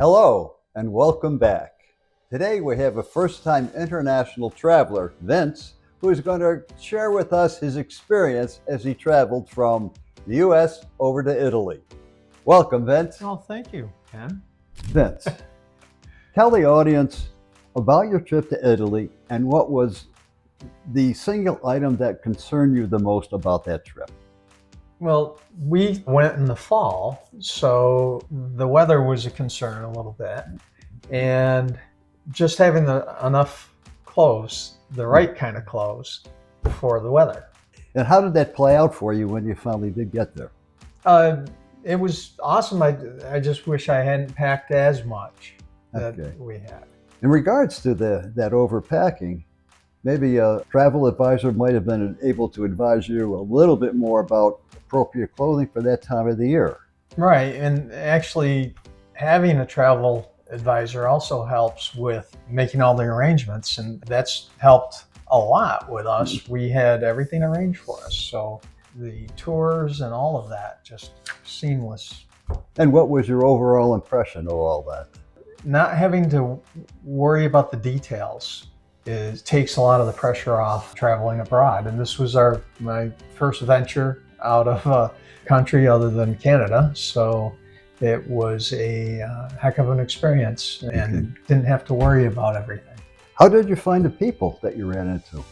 Hello and welcome back. Today we have a first-time international traveler, Vince, who is going to share with us his experience as he traveled from the U.S. over to Italy. Welcome, Vince. Oh, thank you, Ken. Vince, tell the audience about your trip to Italy and what was the single item that concerned you the most about that trip. Well, we went in the fall, so the weather was a concern a little bit. And just having enough clothes, the right kind of clothes for the weather. And how did that play out for you when you finally did get there? It was awesome. I just wish I hadn't packed as much that we had. In regards to that overpacking, maybe a travel advisor might have been able to advise you a little bit more about appropriate clothing for that time of the year. Right, and actually having a travel advisor also helps with making all the arrangements, and that's helped a lot with us. We had everything arranged for us, so the tours and all of that, just seamless. And what was your overall impression of all that? Not having to worry about the details takes a lot of the pressure off traveling abroad. And this was my first venture out of a country other than Canada. So it was a heck of an experience and didn't have to worry about everything. How did you find the people that you ran into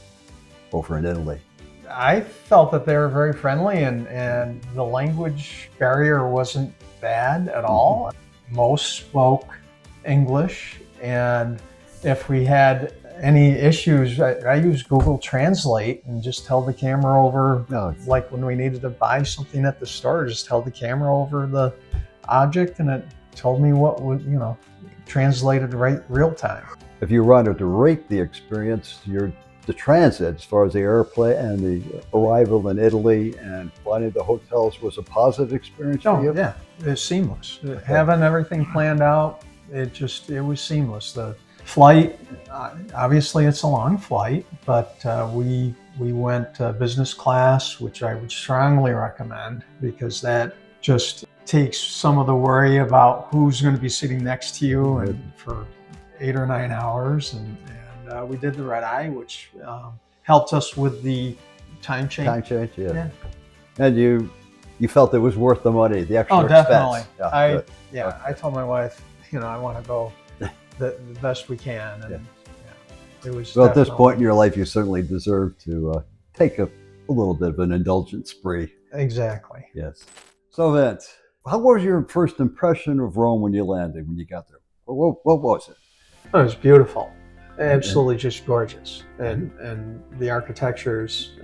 over in Italy? I felt that they were very friendly and the language barrier wasn't bad at all. Most spoke English, and if we had any issues, I use Google Translate and just held the camera over, like when we needed to buy something at the store, just held the camera over the object and it told me what would, translated right real time. If you wanted to rate the experience, the transit as far as the airplane and the arrival in Italy and finding the hotels was a positive experience for you? Yeah, it's seamless. Having everything planned out, it was seamless. The flight, obviously it's a long flight, but we went business class, which I would strongly recommend because that just takes some of the worry about who's going to be sitting next to you and for 8 or 9 hours. And we did the red eye, which helped us with the time change. Time change, yeah. And you felt it was worth the money, the extra expense. Oh, definitely. Okay. I told my wife, I want to go the best we can. And it was. Well, at this point in your life, you certainly deserve to take a little bit of an indulgent spree. Exactly. Yes. So Vince, how was your first impression of Rome when you landed, when you got there? What was it? It was beautiful. Absolutely just gorgeous. And the architecture's,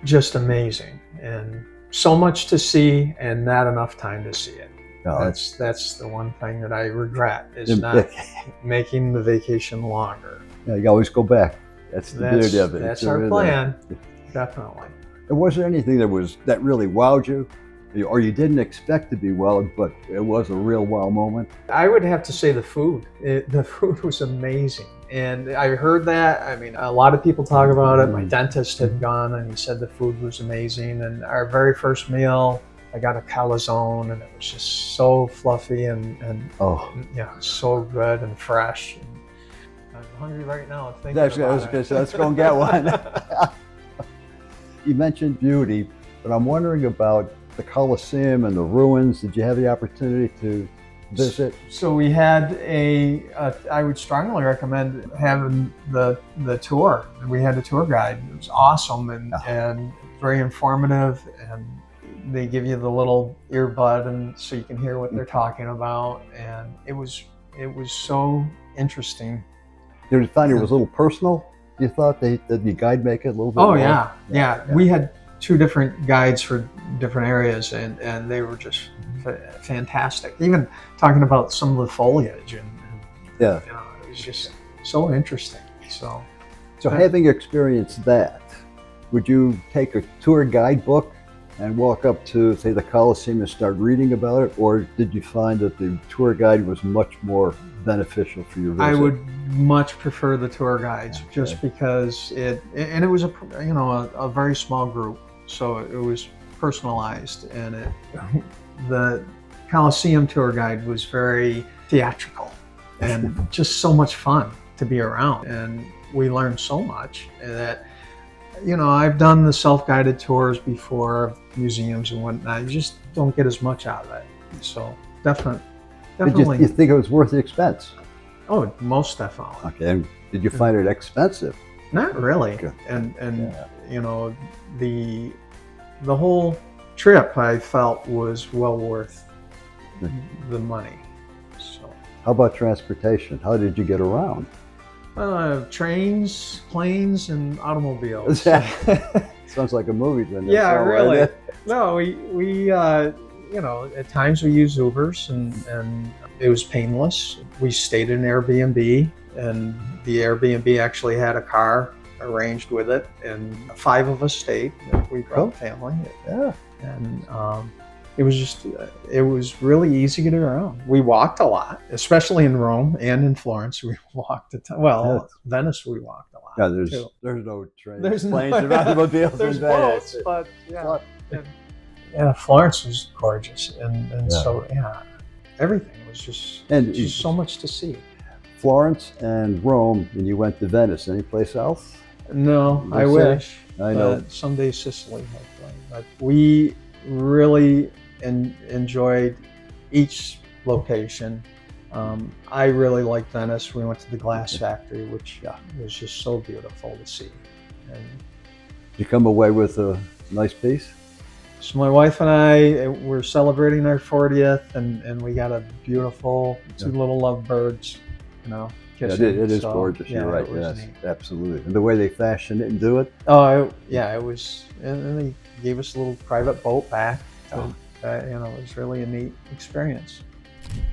just amazing. And so much to see and not enough time to see it. No, that's the one thing that I regret is not making the vacation longer. Yeah, you always go back. That's the beauty of it. That's our plan, definitely. And was there anything that really wowed you? Or you didn't expect to be wowed, but it was a real wow moment? I would have to say the food. The food was amazing. And I heard that. A lot of people talk about it. My dentist had gone and he said the food was amazing. And our very first meal, I got a calzone and it was just so fluffy and so good and fresh. And I'm hungry right now. Let's go and get one. You mentioned beauty, but I'm wondering about the Colosseum and the ruins. Did you have the opportunity to visit? So we had I would strongly recommend having the tour. We had a tour guide. It was awesome and very informative, and they give you the little earbud and so you can hear what they're talking about, and it was so interesting. Did you find it was a little personal? You thought did the guide make it a little bit more? Oh yeah. We had 2 different guides for different areas, and they were just fantastic. Even talking about some of the foliage and it was just so interesting. So having experienced that, would you take a tour guidebook and walk up to, say, the Colosseum and start reading about it, or did you find that the tour guide was much more beneficial for your visit? I would much prefer the tour guides, just because it was a very small group, so it was personalized, and the Colosseum tour guide was very theatrical and just so much fun to be around. And we learned so much that, I've done the self-guided tours before of museums and whatnot. You just don't get as much out of it. So definitely. Did you think it was worth the expense? Oh, most definitely. Okay. And did you find it expensive? Not really. Good. And Yeah. the whole trip I felt was well worth the money. So. How about transportation? How did you get around? Trains, planes, and automobiles. Sounds like a movie. Then. Yeah, really. Right? No, we at times we used Ubers, and it was painless. We stayed in Airbnb, and the Airbnb actually had a car arranged with it, and 5 of us stayed. We brought family. Yeah. And it was really easy to get around. We walked a lot, especially in Rome and in Florence. We walked a ton. Well, Yes. Venice we walked a lot. Yeah, too. there's no trains, There's planes, no, and automobiles. there's in Venice. boats, but yeah. What? Yeah, Florence was gorgeous, and Yeah. so everything was just so much to see. Florence and Rome, and you went to Venice. Any place else? No, I That's wish. I know. But someday Sicily, hopefully. But we really enjoyed each location. I really liked Venice. We went to the glass factory, which was just so beautiful to see. And Did you come away with a nice piece? so my wife and I were celebrating our 40th, and we got a beautiful 2 little lovebirds, kissing. It is So, gorgeous. yeah, You're right. it was Yes, neat. absolutely. And the way they fashion it and do it. Oh, it was, and they gave us a little private boat back. So, it was really a neat experience.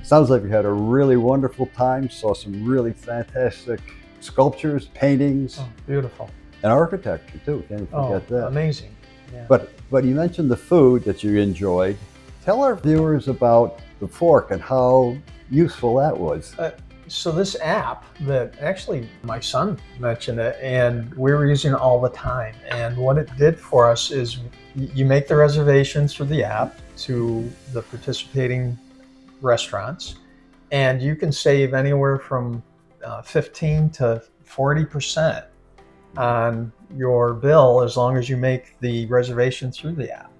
Sounds like you had a really wonderful time. Saw some really fantastic sculptures, paintings, Oh, beautiful. and architecture too. Can't forget that. Amazing. Yeah. But you mentioned the food that you enjoyed. Tell our viewers about TheFork and how useful that was. So this app that actually my son mentioned it, and we were using it all the time. And what it did for us is you make the reservations through the app to the participating restaurants, and you can save anywhere from 15 to 40% on your bill as long as you make the reservation through the app.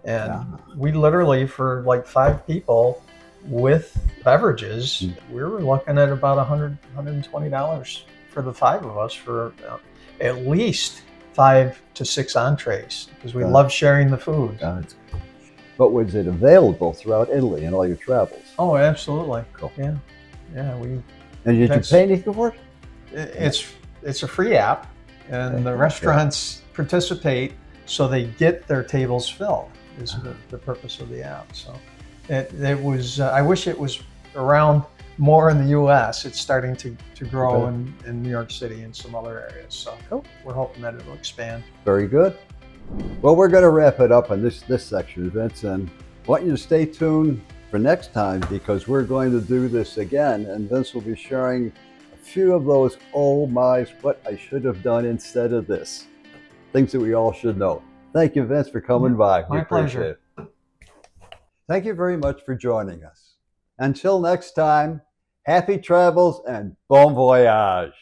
And we literally, for like 5 people with beverages, we were looking at about $120 for the 5 of us for at least 5 to 6 entrees, because we love sharing the food. But was it available throughout Italy in all your travels? Oh, absolutely. Cool. Yeah. And did you pay anything for it? It's a free app, and the restaurants participate, so they get their tables filled. Is the purpose of the app. So it was. I wish it was around more in the U.S. It's starting to grow in New York City and some other areas. So we're hoping that it'll expand. Very good. Well, we're going to wrap it up on this section, Vince, and I want you to stay tuned for next time, because we're going to do this again, and Vince will be sharing a few of those oh my's, what I should have done instead of this. Things that we all should know. Thank you, Vince, for coming by. My pleasure. It. Thank you very much for joining us. Until next time, happy travels and bon voyage.